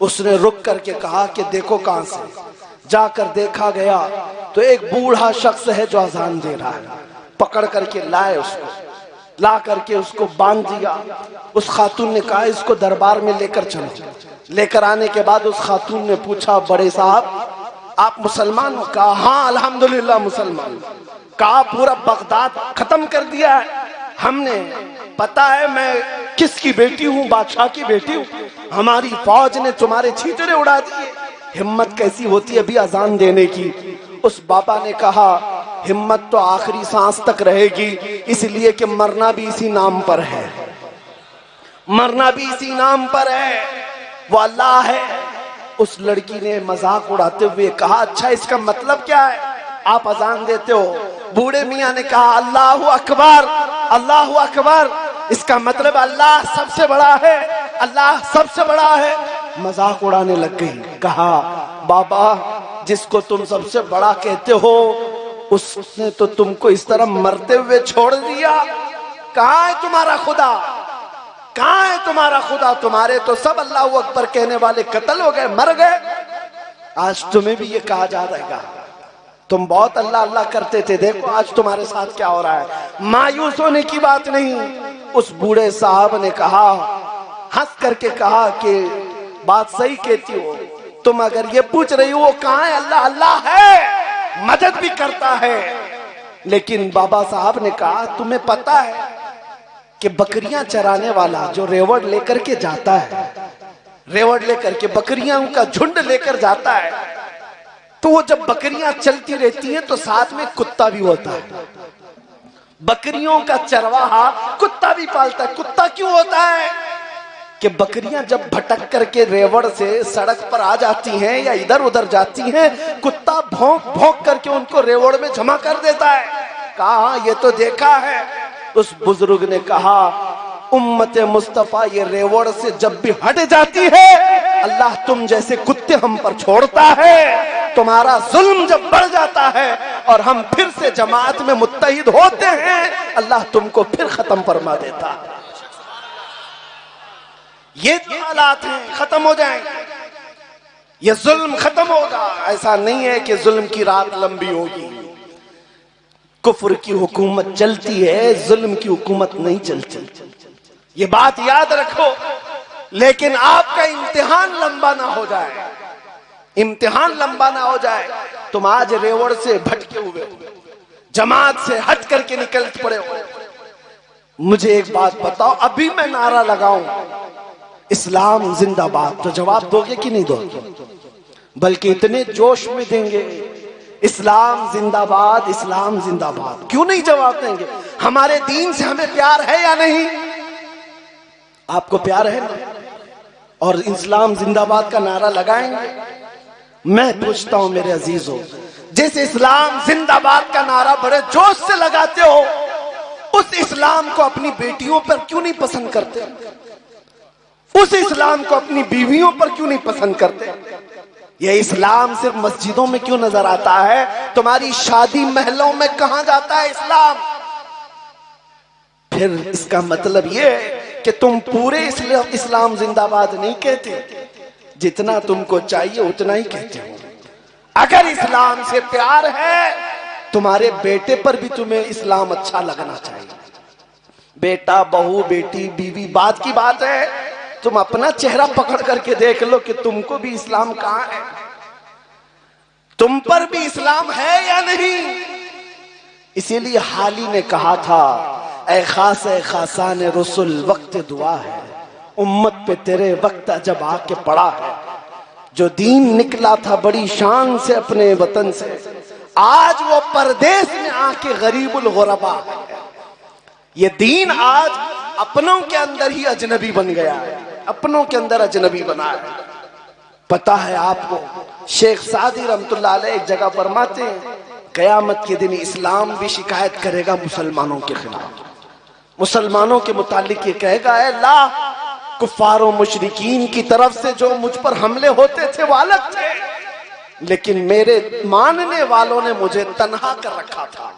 उसने रुक करके कहा कि देखो कहां से। जाकर देखा गया तो एक बूढ़ा शख्स है जो अजान दे रहा है। पकड़ करके लाए उसको, ला करके उसको बांध दिया। उस खातून ने कहा इसको दरबार में लेकर चलो। लेकर आने के बाद उस खातून ने पूछा, बड़े साहब आप मुसलमान हो? कहा हाँ अल्हम्दुलिल्लाह मुसलमान। कहा पूरा बगदाद खत्म कर दिया है हमने, पता है मैं किसकी बेटी हूँ? बादशाह की बेटी हूँ। हमारी फौज ने तुम्हारे छींतरे उड़ा दिए। हिम्मत कैसी होती है अभी अजान देने की? उस बाबा ने कहा हिम्मत तो आखिरी सांस तक रहेगी, इसलिए कि मरना भी इसी नाम पर है, मरना भी इसी नाम पर है, वो अल्लाह है। उस लड़की ने मजाक उड़ाते हुए कहा अच्छा इसका मतलब क्या है? आप अजान देते हो? बूढ़े मियाँ ने कहा अल्लाहु अकबर, अल्लाहु अकबर, इसका मतलब अल्लाह सबसे बड़ा है, अल्लाह सबसे बड़ा है। मजाक उड़ाने लग गई। कहा बाबा जिसको तुम सबसे बड़ा कहते हो उसने तो तुमको इस तरह मरते हुए छोड़ दिया। कहाँ है तुम्हारा खुदा? कहाँ है तुम्हारा खुदा? तुम्हारे तो सब अल्लाहु अकबर कहने वाले कत्ल हो गए, मर गए। आज तुम्हें भी ये कहा जा रहेगा तुम बहुत अल्लाह अल्लाह करते थे, देखो आज तुम्हारे साथ क्या हो रहा है। मायूस होने की बात नहीं। उस बूढ़े साहब ने कहा, हंस करके कहा कि बात सही कहती हो तुम। अगर ये पूछ रही हो वो कहाँ है? अल्लाह अल्लाह है, मदद भी करता है। लेकिन बाबा साहब ने कहा तुम्हें पता है कि बकरियां चराने वाला जो रेवड़ लेकर के जाता है, रेवड़ लेकर के बकरियां का झुंड लेकर जाता है, तो वो जब बकरियां चलती रहती हैं तो साथ में कुत्ता भी होता है। बकरियों का चरवाहा कुत्ता भी पालता है। कुत्ता क्यों होता है? कि बकरियां जब भटक करके रेवड़ से सड़क पर आ जाती हैं या इधर उधर जाती हैं, कुत्ता भौंक भौंक करके उनको रेवड़ में जमा कर देता है। कहा ये तो देखा है। उस बुजुर्ग ने कहा उम्मत मुस्तफा ये रेवड़ से जब भी हट जाती है अल्लाह तुम जैसे कुत्ते हम पर छोड़ता है। तुम्हारा जुल्म जब बढ़ जाता है और हम फिर से जमात में मुत्तहिद होते हैं अल्लाह तुमको फिर खत्म फरमा देता है। ये हालात हैं, खत्म हो जाएंगे, ये जुल्म खत्म होगा। ऐसा नहीं है कि जुल्म की रात लंबी होगी। कुफ्र की हुकूमत चलती है, जुल्म की हुकूमत नहीं चलती, ये बात याद रखो। लेकिन आपका इम्तिहान लंबा ना हो जाए, इम्तिहान लंबा ना हो जाए। तुम आज रेवड़ से भटके हुए, जमात से हट करके निकल पड़े हो। मुझे एक बात बताओ, अभी मैं नारा लगाऊं इस्लाम जिंदाबाद, तो जवाब दोगे कि नहीं दोगे? बल्कि इतने जोश में देंगे इस्लाम जिंदाबाद, इस्लाम जिंदाबाद। क्यों नहीं जवाब देंगे? हमारे दीन से हमें प्यार है या नहीं? आपको प्यार है ना? और इस्लाम जिंदाबाद का नारा लगाएंगे? मैं पूछता हूं मेरे अजीजों, जैसे इस्लाम जिंदाबाद का नारा बड़े जोश से लगाते हो, उस इस्लाम को अपनी बेटियों पर क्यों नहीं पसंद करते? उस इस्लाम को अपनी बीवियों पर क्यों नहीं पसंद करते? यह इस्लाम सिर्फ मस्जिदों में क्यों नजर आता है? तुम्हारी शादी महलों में कहां जाता है इस्लाम? फिर इसका मतलब यह है कि तुम पूरे इस्लाम जिंदाबाद नहीं कहते, जितना तुमको चाहिए उतना ही कहते हो। अगर इस्लाम से प्यार है, तुम्हारे बेटे पर भी तुम्हें इस्लाम अच्छा लगना चाहिए। बेटा, बहू, बेटी, बीवी बात की बात है, तुम अपना चेहरा पकड़ करके देख लो कि तुमको भी इस्लाम कहां है, तुम पर भी इस्लाम है या नहीं। इसीलिए हाली ने कहा था, ऐ खासान रसुल वक्त दुआ है, उम्मत पे तेरे वक्त जब आके पड़ा है। जो दीन निकला था बड़ी शान से अपने वतन से, आज वो परदेश में आके गरीबुल गुरबा है। ये दीन आज अपनों के अंदर ही अजनबी बन गया है, अपनों के अंदर अजनबी बना है। पता है आपको, शेख सादी रहमतुल्लाह अलैह एक जगह फरमाते हैं, कयामत के दिन इस्लाम भी शिकायत करेगा मुसलमानों के खिलाफ। मुसलमानों के मुतालिक ये कहेगा, ऐ अल्लाह, कुफारों मुशरिकीन की तरफ से जो मुझ पर हमले होते थे वो अलग थे, लेकिन मेरे मानने वालों ने मुझे तन्हा कर रखा था।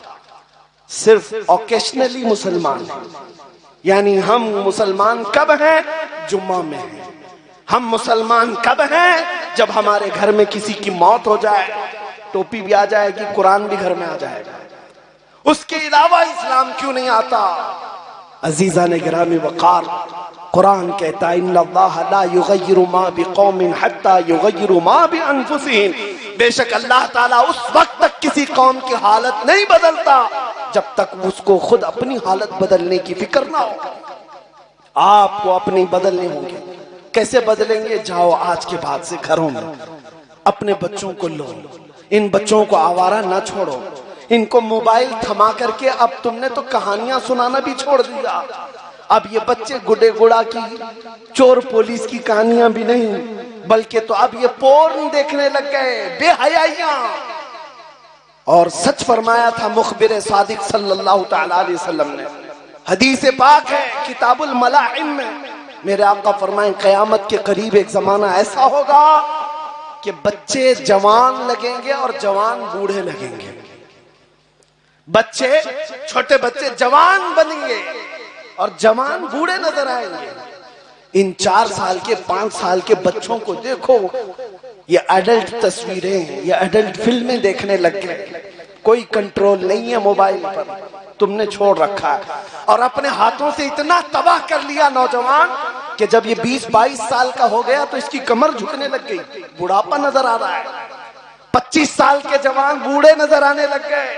सिर्फ ओकेशनली मुसलमान हैं, यानी हम मुसलमान कब हैं? जुम्मा में हैं। हम मुसलमान कब हैं? जब हमारे घर में किसी की मौत हो जाए, टोपी भी आ जाएगी, कुरान भी घर में आ जाएगा, उसके अलावा इस्लाम क्यों नहीं आता? अजीजा ने गिरामी वकार, कुरान कहता है इन्नल्लाह ला युगय्यिरु मा बिकौमिन हत्ता युगय्यिरु मा बिअनफुसिहिम, बेशक अल्लाह ताला उस वक्त तक किसी कौम की हालत नहीं बदलता जब तक उसको खुद अपनी हालत बदलने की फिक्र ना हो। आपको अपनी बदलने होंगे। कैसे बदलेंगे? जाओ आज के बाद से घरों में अपने बच्चों को लो, इन बच्चों को आवारा ना छोड़ो, इनको मोबाइल थमा करके अब तुमने तो कहानियां सुनाना भी छोड़ दिया। अब ये बच्चे गुडे गुड़ा की, चोर पुलिस की कहानियां भी नहीं, बल्कि तो अब ये पोर्न देखने लग गए, बेहयाइयां। और सच फरमाया था मुखबिर सादिक सल्लल्लाहु तआला अलैहि वसल्लम ने, हदीस पाक है किताबुल मलाइम में, मेरे आका फरमाए कयामत के करीब एक जमाना ऐसा होगा कि बच्चे जवान लगेंगे और जवान बूढ़े लगेंगे। बच्चे, छोटे बच्चे जवान बनेंगे और जवान बूढ़े नजर आएंगे। इन 4 साल के 5 साल के बच्चों को देखो, ये एडल्ट तस्वीरें, ये एडल्ट फिल्में देखने लग गए। कोई कंट्रोल नहीं है मोबाइल पर, तुमने छोड़ रखा है। और अपने हाथों से इतना तबाह कर लिया नौजवान कि जब ये 20-22 साल का हो गया तो इसकी कमर झुकने लग गई, बुढ़ापा नजर आ रहा है। 25 साल के जवान बूढ़े नजर आने लग गए।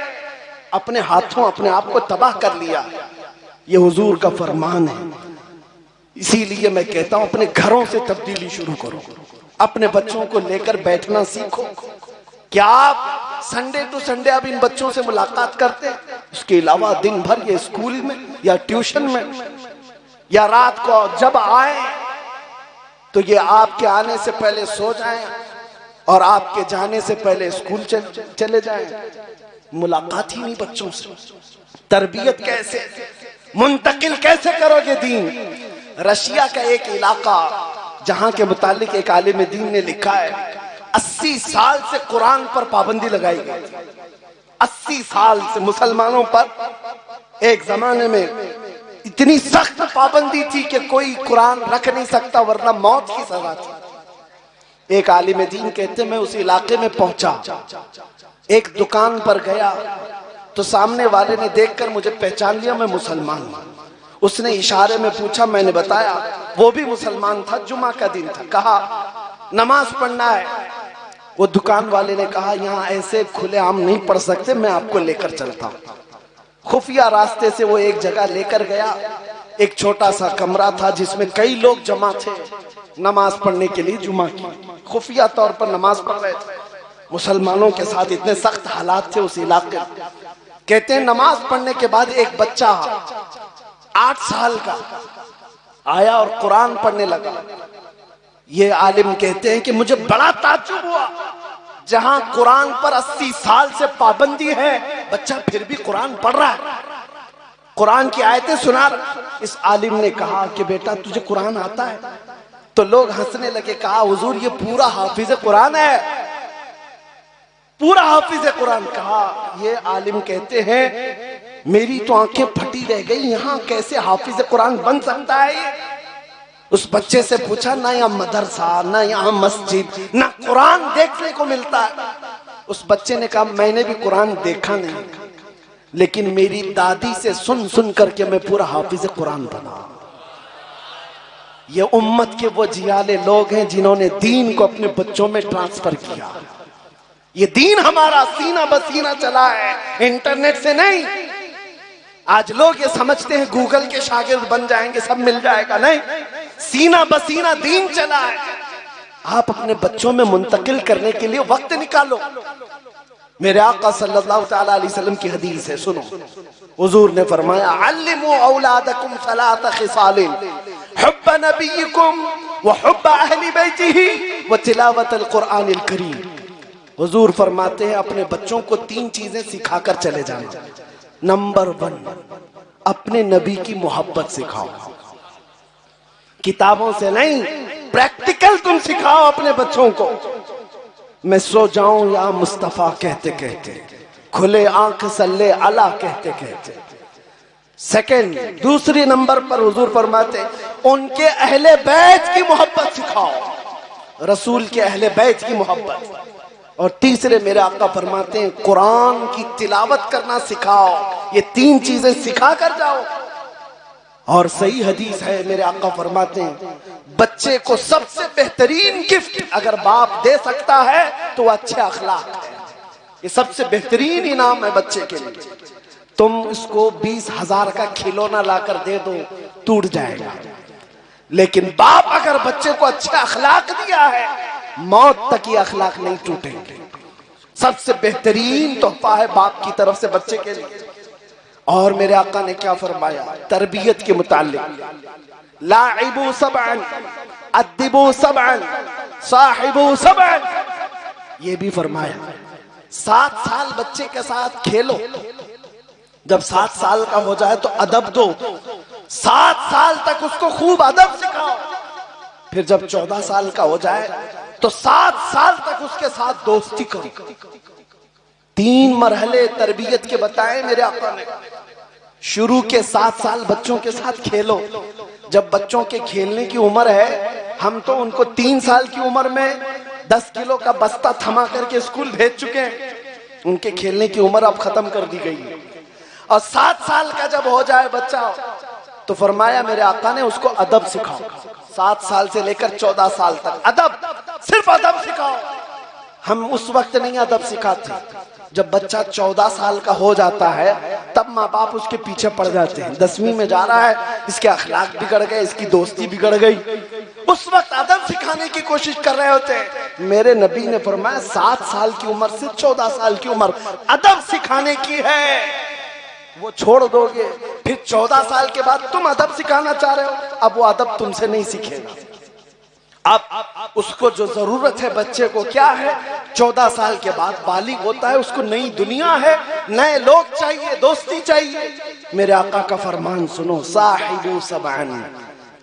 अपने हाथों अपने आप को तबाह कर लिया। ये हुजूर का फरमान है। इसीलिए मैं कहता हूं अपने घरों से तब्दीली शुरू करो, अपने बच्चों को लेकर बैठना सीखो। क्या आप संडे टू संडे अब इन बच्चों से मुलाकात करते हैं? उसके अलावा दिन भर ये स्कूल में या ट्यूशन में, या रात को जब आए तो ये आपके आने से पहले सो जाएं और आपके जाने से पहले स्कूल चले जाएं। मुलाकात ही नहीं बच्चों से। तरबियत कैसे, मुंतकिल कैसे करोगे दीन? रशिया का एक इलाका जहां के मुतालिक एक आलिम दीन ने लिखा है 80 साल से कुरान पर पाबंदी लगाई गई। 80 साल से मुसलमानों पर एक जमाने में इतनी सख्त पाबंदी थी कि कोई कुरान रख नहीं सकता वरना मौत की सजा थी। एक आलिम दीन कहते मैं उस इलाके में पहुंचा, एक दुकान पर गया तो सामने वाले ने देखकर मुझे पहचान लिया, मैं मुसलमान हूं। उसने इशारे में पूछा, मैंने बताया, वो भी मुसलमान था, जुमा का दिन था। कहा नमाज पढ़ना है। वो दुकान वाले ने कहा यहाँ ऐसे खुलेआम नहीं पढ़ सकते, मैं आपको लेकर चलता हूँ। खुफिया रास्ते से वो एक जगह लेकर गया। एक छोटा सा कमरा था जिसमें कई लोग जमा थे नमाज पढ़ने के लिए, जुमा की खुफिया तौर पर नमाज पढ़ रहे थे। मुसलमानों के साथ इतने सख्त हालात थे उस इलाके। कहते हैं नमाज पढ़ने के बाद एक बच्चा 8 साल का आया और कुरान पढ़ने लगा। ये आलिम कहते हैं कि मुझे बड़ा ताज्जुब हुआ, जहां कुरान पर 80 साल से पाबंदी है, बच्चा फिर भी कुरान पढ़ रहा है, कुरान की आयतें सुना रहा। इस आलिम ने कहा कि बेटा तुझे कुरान आता है? तो लोग हंसने लगे। कहा हुजूर ये पूरा हाफिज कुरान है, पूरा हाफिज कुरान। कहा ये आलिम कहते हैं मेरी तो आंखें फटी रह गई, यहाँ कैसे हाफिज कुरान बन सकता है ये? उस बच्चे से पूछा, ना यहाँ मदरसा, ना यहाँ मस्जिद, ना कुरान देखने को मिलता है। उस बच्चे ने कहा मैंने भी कुरान देखा नहीं, लेकिन मेरी दादी से सुन सुन करके मैं पूरा हाफिज कुरान बना। ये उम्मत के वो जियाले लोग हैं जिन्होंने दीन को अपने बच्चों में ट्रांसफर किया। ये दीन हमारा सीना बसीना चला है, इंटरनेट से नहीं। आज लोग ये समझते हैं गूगल के शागिर्द बन जाएंगे, सब मिल जाएगा। नहीं, सीना बसीना दीन चला है। आप अपने बच्चों में मुंतकिल करने के लिए वक्त निकालो। मेरे आका सल्लल्लाहु तआला अलैहि वसल्लम की हदीस है, सुनो। हुजूर ने फरमाया अल्लिमू औलादकुम सलात खिसालिन हुब्ब नबिय्यिकुम व हुब्ब अहली बैतिही व तिलावतल कुरानिल करीम। हुजूर फरमाते हैं अपने बच्चों को 3 चीजें सिखाकर चले जाना। नंबर 1, अपने नबी की मोहब्बत सिखाओ। किताबों से नहीं, प्रैक्टिकल तुम सिखाओ अपने बच्चों को। मैं सो जाऊं या मुस्तफा कहते कहते, खुले आंख सल्ले अला कहते कहते, सेकंड, दूसरी नंबर पर हुजूर फरमाते उनके अहले बैत की मोहब्बत सिखाओ, रसूल के अहले बैत की मोहब्बत। और तीसरे मेरे आका फरमाते हैं कुरान की तिलावत करना सिखाओ। ये तीन चीजें सिखा कर जाओ। और सही हदीस है, मेरे आका फरमाते हैं बच्चे को सबसे बेहतरीन गिफ्ट अगर बाप दे सकता है तो वो अच्छे अखलाक है। ये सबसे बेहतरीन इनाम है बच्चे के लिए। तुम इसको 20,000 का खिलौना लाकर दे दो, टूट जाएगा, लेकिन बाप अगर बच्चे को अच्छे अखलाक दिया है, मौत तक ये अखलाक नहीं टूटेंगे। सबसे बेहतरीन तोहफा है बाप की तरफ से बच्चे के लिए। और मेरे आका ने क्या फरमाया तरबियत के मुतालिक, लाइबू सबअन अद्दिबू सबअन साहिबू सबअन, ये भी फरमाया 7 साल बच्चे के साथ खेलो, जब 7 साल का हो जाए तो अदब दो, 7 साल तक उसको खूब अदब सिखाओ। फिर जब 14 साल का हो जाए तो 7 साल तक उसके साथ दोस्ती करो। 3 मरहले तरबियत के बताए मेरे आका ने। शुरू के 7 साल बच्चों के साथ खेलो। जब बच्चों के खेलने की उम्र है, हम तो उनको 3 साल की उम्र में 10 किलो का बस्ता थमा करके स्कूल भेज चुके हैं। उनके खेलने की उम्र अब खत्म कर दी गई है। और 7 साल का जब हो जाए बच्चा तो फरमाया मेरे आका ने उसको अदब सिखाओ। 7 साल से लेकर 14 साल तक अदब, सिर्फ अदब सिखाओ। हम उस वक्त नहीं अदब सिखाते, जब बच्चा 14 साल का हो जाता है तब माँ बाप उसके पीछे पड़ जाते हैं। 10वीं में जा रहा है, इसके अखलाक बिगड़ गए, इसकी दोस्ती बिगड़ गई, उस वक्त अदब सिखाने की कोशिश कर रहे होते हैं। मेरे नबी ने फरमाया 7 साल की उम्र से 14 साल की उम्र अदब सिखाने की है, वो छोड़ दोगे फिर 14 साल के बाद तुम अदब सिखाना चाह रहे हो, अब वो अदब तुमसे नहीं सीखेगा। अब उसको जो जरूरत है बच्चे को क्या है, 14 साल के बाद बालिग होता है, उसको नई दुनिया है, नए लोग चाहिए, दोस्ती चाहिए। मेरे आका का फरमान सुनो, साहिबू सबअन,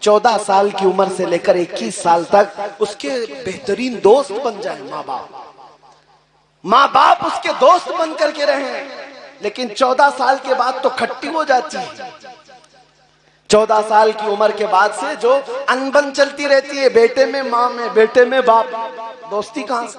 14 साल की उम्र से लेकर 21 साल तक उसके बेहतरीन दोस्त बन जाए माँ बाप उसके दोस्त बन करके रहे। लेकिन 14 साल के बाद तो खट्टी हो जाती है। 14 साल की उम्र के बाद से जो अनबन चलती रहती है, बेटे में माँ में, बेटे में बाप, दोस्ती कहां से?